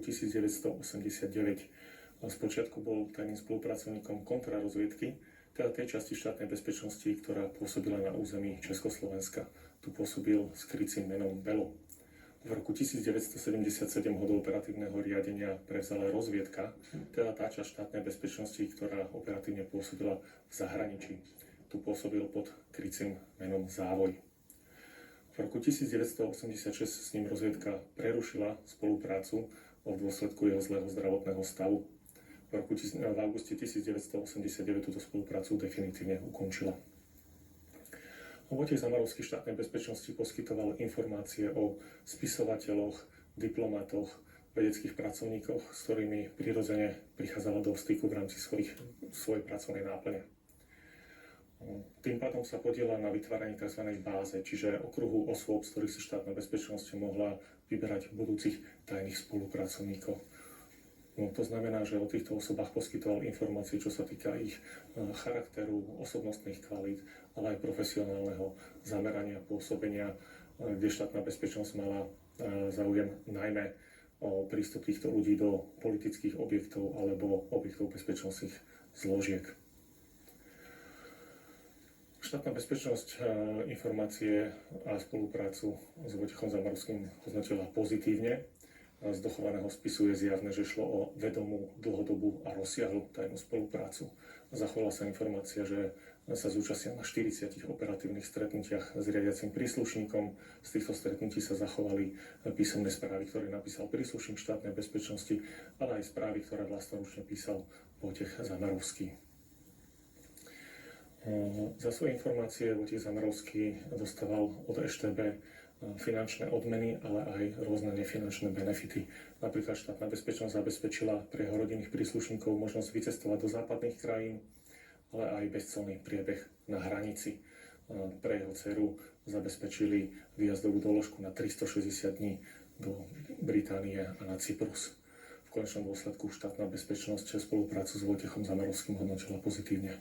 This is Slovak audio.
1989. Spočiatku bol tajným spolupracovníkom kontrarozviedky, teda tej časti štátnej bezpečnosti, ktorá pôsobila na území Československa. Tu pôsobil s krycím menom Belo. V roku 1977 ho do operatívneho riadenia prevzala rozviedka, teda tá časť štátnej bezpečnosti, ktorá operatívne pôsobila v zahraničí. Tu pôsobil pod krycím menom Závoj. V roku 1986 s ním rozviedka prerušila spoluprácu v dôsledku jeho zlého zdravotného stavu. V auguste 1989 túto spoluprácu definitívne ukončila. Vojtech Zamarovský štátnej bezpečnosti poskytoval informácie o spisovateľoch, diplomatoch, vedeckých pracovníkoch, s ktorými prirodzene prichádzala do styku v rámci svojej pracovnej náplne. Tým pádom sa podielal na vytváraní tzv. Báze, čiže okruhu osôb, z ktorých si štátna bezpečnosť mohla vyberať budúcich tajných spolupracovníkov. To znamená, že o týchto osobách poskytoval informácie, čo sa týka ich charakteru, osobnostných kvalít, ale aj profesionálneho zamerania, pôsobenia, kde štátna bezpečnosť mala záujem najmä o prístup týchto ľudí do politických objektov alebo objektov bezpečnostných zložiek. Štátna bezpečnosť informácie a spoluprácu s Vojtechom Zamarovským označila pozitívne. Z dochovaného spisu je zjavné, že šlo o vedomú, dlhodobú a rozsiahlu tajnú spoluprácu. Zachovala sa informácia, že sa zúčastnil na 40 operatívnych stretnutiach s riadiacim príslušníkom. Z týchto stretnutí sa zachovali písomné správy, ktoré napísal príslušník štátnej bezpečnosti, ale aj správy, ktoré vlastnoručne písal Vojtech Zamarovský. Za svoje informácie Vojtech Zamarovský dostával od EŠTB finančné odmeny, ale aj rôzne nefinančné benefity. Napríklad štátna bezpečnosť zabezpečila pre jeho rodinných príslušníkov možnosť vycestovať do západných krajín, ale aj bezcolný priebeh na hranici. Pre jeho dceru zabezpečili výjazdovú doložku na 360 dní do Británie a na Cyprus. V konečnom dôsledku štátna bezpečnosť spoluprácu s Vojtechom Zamarovským hodnotila pozitívne.